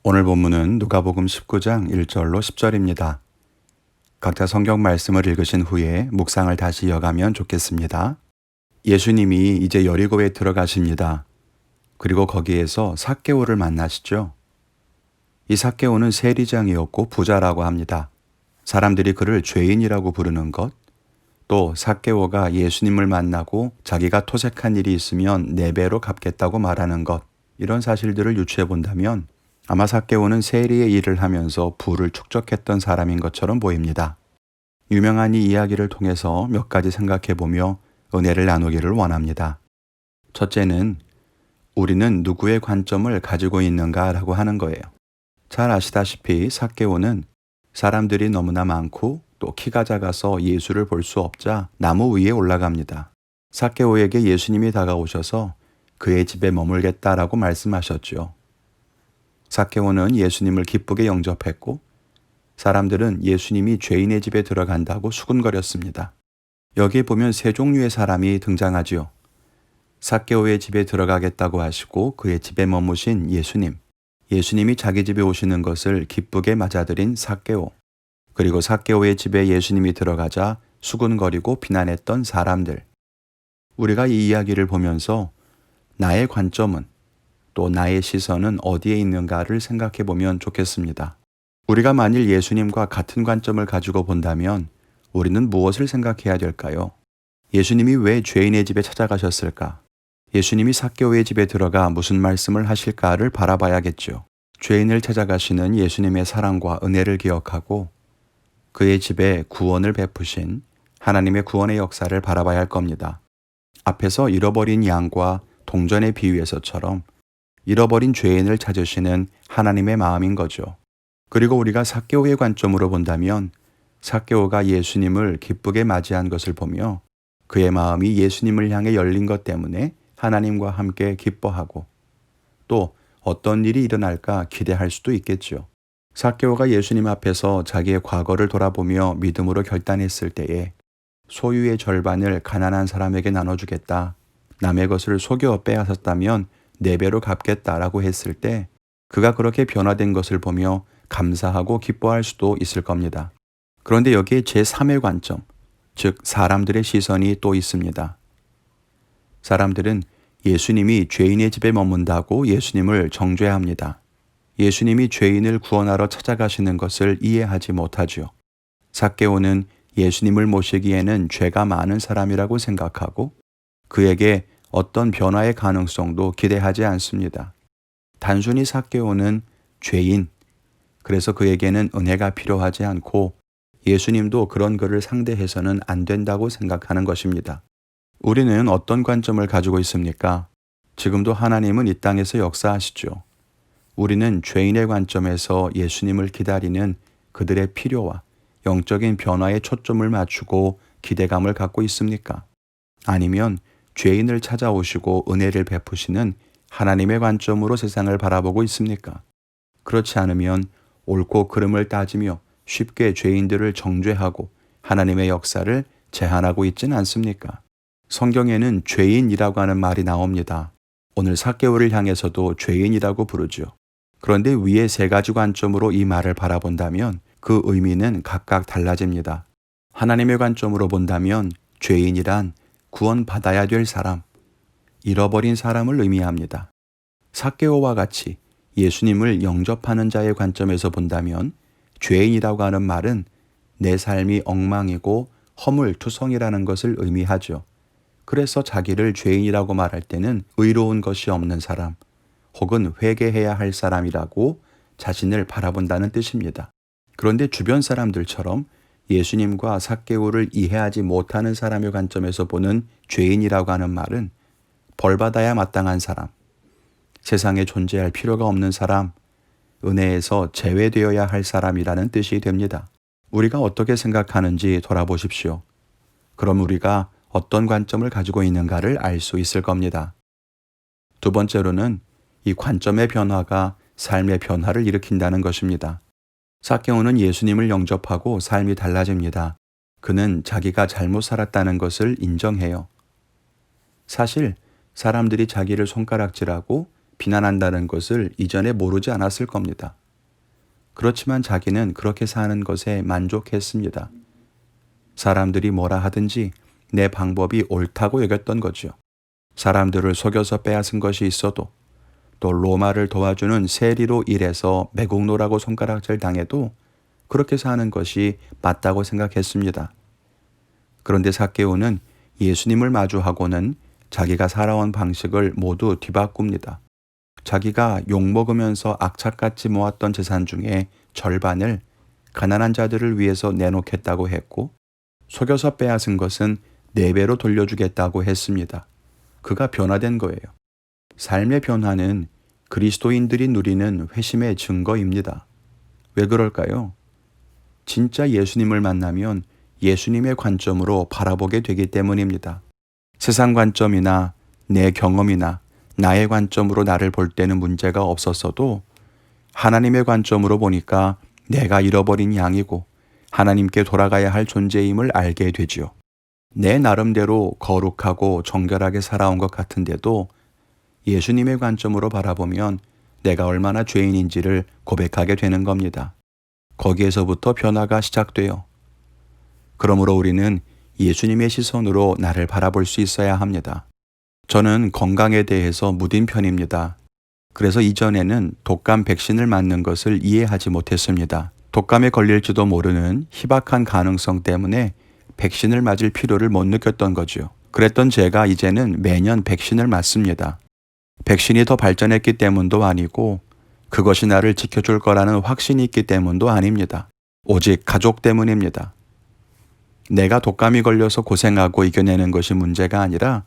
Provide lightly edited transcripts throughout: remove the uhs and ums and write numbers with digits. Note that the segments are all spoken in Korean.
오늘 본문은 누가복음 19장 1절로 10절입니다. 각자 성경 말씀을 읽으신 후에 묵상을 다시 이어가면 좋겠습니다. 예수님이 이제 여리고에 들어가십니다. 그리고 거기에서 삭개오를 만나시죠. 이 삭개오는 세리장이었고 부자라고 합니다. 사람들이 그를 죄인이라고 부르는 것, 또 삭개오가 예수님을 만나고 자기가 토색한 일이 있으면 4배로 갚겠다고 말하는 것, 이런 사실들을 유추해 본다면 아마 삭개오는 세리의 일을 하면서 부를 축적했던 사람인 것처럼 보입니다. 유명한 이 이야기를 통해서 몇 가지 생각해 보며 은혜를 나누기를 원합니다. 첫째는 우리는 누구의 관점을 가지고 있는가라고 하는 거예요. 잘 아시다시피 삭개오는 사람들이 너무나 많고 또 키가 작아서 예수를 볼 수 없자 나무 위에 올라갑니다. 삭개오에게 예수님이 다가오셔서 그의 집에 머물겠다라고 말씀하셨죠. 삭개오는 예수님을 기쁘게 영접했고 사람들은 예수님이 죄인의 집에 들어간다고 수군거렸습니다. 여기에 보면 세 종류의 사람이 등장하지요. 삭개오의 집에 들어가겠다고 하시고 그의 집에 머무신 예수님, 예수님이 자기 집에 오시는 것을 기쁘게 맞아들인 삭개오, 그리고 삭개오의 집에 예수님이 들어가자 수군거리고 비난했던 사람들. 우리가 이 이야기를 보면서 나의 관점은 또 나의 시선은 어디에 있는가를 생각해 보면 좋겠습니다. 우리가 만일 예수님과 같은 관점을 가지고 본다면 우리는 무엇을 생각해야 될까요? 예수님이 왜 죄인의 집에 찾아가셨을까? 예수님이 삭개오의 집에 들어가 무슨 말씀을 하실까를 바라봐야겠죠. 죄인을 찾아가시는 예수님의 사랑과 은혜를 기억하고 그의 집에 구원을 베푸신 하나님의 구원의 역사를 바라봐야 할 겁니다. 앞에서 잃어버린 양과 동전의 비유에서처럼 잃어버린 죄인을 찾으시는 하나님의 마음인 거죠. 그리고 우리가 삭개오의 관점으로 본다면 삭개오가 예수님을 기쁘게 맞이한 것을 보며 그의 마음이 예수님을 향해 열린 것 때문에 하나님과 함께 기뻐하고 또 어떤 일이 일어날까 기대할 수도 있겠죠. 삭개오가 예수님 앞에서 자기의 과거를 돌아보며 믿음으로 결단했을 때에 소유의 절반을 가난한 사람에게 나눠주겠다, 남의 것을 속여 빼앗았다면 4배로 갚겠다라고 했을 때 그가 그렇게 변화된 것을 보며 감사하고 기뻐할 수도 있을 겁니다. 그런데 여기에 제3의 관점, 즉 사람들의 시선이 또 있습니다. 사람들은 예수님이 죄인의 집에 머문다고 예수님을 정죄합니다. 예수님이 죄인을 구원하러 찾아가시는 것을 이해하지 못하죠. 삭개오는 예수님을 모시기에는 죄가 많은 사람이라고 생각하고 그에게 어떤 변화의 가능성도 기대하지 않습니다. 단순히 삭개오는 죄인, 그래서 그에게는 은혜가 필요하지 않고 예수님도 그런 그를 상대해서는 안 된다고 생각하는 것입니다. 우리는 어떤 관점을 가지고 있습니까? 지금도 하나님은 이 땅에서 역사하시죠. 우리는 죄인의 관점에서 예수님을 기다리는 그들의 필요와 영적인 변화에 초점을 맞추고 기대감을 갖고 있습니까? 아니면 죄인을 찾아오시고 은혜를 베푸시는 하나님의 관점으로 세상을 바라보고 있습니까? 그렇지 않으면 옳고 그름을 따지며 쉽게 죄인들을 정죄하고 하나님의 역사를 제한하고 있지는 않습니까? 성경에는 죄인이라고 하는 말이 나옵니다. 오늘 삭개오를 향해서도 죄인이라고 부르죠. 그런데 위에 3가지 관점으로 이 말을 바라본다면 그 의미는 각각 달라집니다. 하나님의 관점으로 본다면 죄인이란 구원받아야 될 사람, 잃어버린 사람을 의미합니다. 삭개오와 같이 예수님을 영접하는 자의 관점에서 본다면 죄인이라고 하는 말은 내 삶이 엉망이고 허물투성이라는 것을 의미하죠. 그래서 자기를 죄인이라고 말할 때는 의로운 것이 없는 사람 혹은 회개해야 할 사람이라고 자신을 바라본다는 뜻입니다. 그런데 주변 사람들처럼 예수님과 삭개오를 이해하지 못하는 사람의 관점에서 보는 죄인이라고 하는 말은 벌받아야 마땅한 사람, 세상에 존재할 필요가 없는 사람, 은혜에서 제외되어야 할 사람이라는 뜻이 됩니다. 우리가 어떻게 생각하는지 돌아보십시오. 그럼 우리가 어떤 관점을 가지고 있는가를 알 수 있을 겁니다. 두 번째로는 이 관점의 변화가 삶의 변화를 일으킨다는 것입니다. 삭개오는 예수님을 영접하고 삶이 달라집니다. 그는 자기가 잘못 살았다는 것을 인정해요. 사실 사람들이 자기를 손가락질하고 비난한다는 것을 이전에 모르지 않았을 겁니다. 그렇지만 자기는 그렇게 사는 것에 만족했습니다. 사람들이 뭐라 하든지 내 방법이 옳다고 여겼던 거죠. 사람들을 속여서 빼앗은 것이 있어도, 또 로마를 도와주는 세리로 일해서 매국노라고 손가락질 당해도 그렇게 사는 것이 맞다고 생각했습니다. 그런데 삭개오는 예수님을 마주하고는 자기가 살아온 방식을 모두 뒤바꿉니다. 자기가 욕먹으면서 악착같이 모았던 재산 중에 절반을 가난한 자들을 위해서 내놓겠다고 했고, 속여서 빼앗은 것은 4배로 돌려주겠다고 했습니다. 그가 변화된 거예요. 삶의 변화는 그리스도인들이 누리는 회심의 증거입니다. 왜 그럴까요? 진짜 예수님을 만나면 예수님의 관점으로 바라보게 되기 때문입니다. 세상 관점이나 내 경험이나 나의 관점으로 나를 볼 때는 문제가 없었어도 하나님의 관점으로 보니까 내가 잃어버린 양이고 하나님께 돌아가야 할 존재임을 알게 되지요. 내 나름대로 거룩하고 정결하게 살아온 것 같은데도 예수님의 관점으로 바라보면 내가 얼마나 죄인인지를 고백하게 되는 겁니다. 거기에서부터 변화가 시작돼요. 그러므로 우리는 예수님의 시선으로 나를 바라볼 수 있어야 합니다. 저는 건강에 대해서 무딘 편입니다. 그래서 이전에는 독감 백신을 맞는 것을 이해하지 못했습니다. 독감에 걸릴지도 모르는 희박한 가능성 때문에 백신을 맞을 필요를 못 느꼈던 거죠. 그랬던 제가 이제는 매년 백신을 맞습니다. 백신이 더 발전했기 때문도 아니고 그것이 나를 지켜줄 거라는 확신이 있기 때문도 아닙니다. 오직 가족 때문입니다. 내가 독감이 걸려서 고생하고 이겨내는 것이 문제가 아니라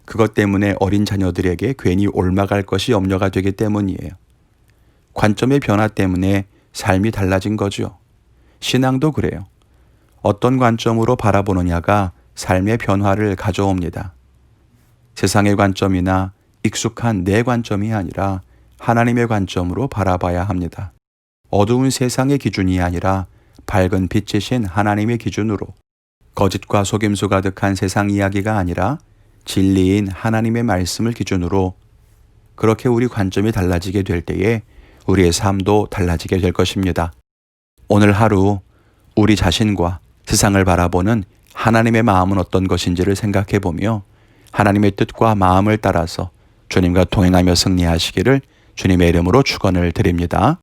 그것 때문에 어린 자녀들에게 괜히 옮아갈 것이 염려가 되기 때문이에요. 관점의 변화 때문에 삶이 달라진 거죠. 신앙도 그래요. 어떤 관점으로 바라보느냐가 삶의 변화를 가져옵니다. 세상의 관점이나 익숙한 내 관점이 아니라 하나님의 관점으로 바라봐야 합니다. 어두운 세상의 기준이 아니라 밝은 빛이신 하나님의 기준으로, 거짓과 속임수 가득한 세상 이야기가 아니라 진리인 하나님의 말씀을 기준으로, 그렇게 우리 관점이 달라지게 될 때에 우리의 삶도 달라지게 될 것입니다. 오늘 하루 우리 자신과 세상을 바라보는 하나님의 마음은 어떤 것인지를 생각해 보며 하나님의 뜻과 마음을 따라서 주님과 동행하며 승리하시기를 주님의 이름으로 축원을 드립니다.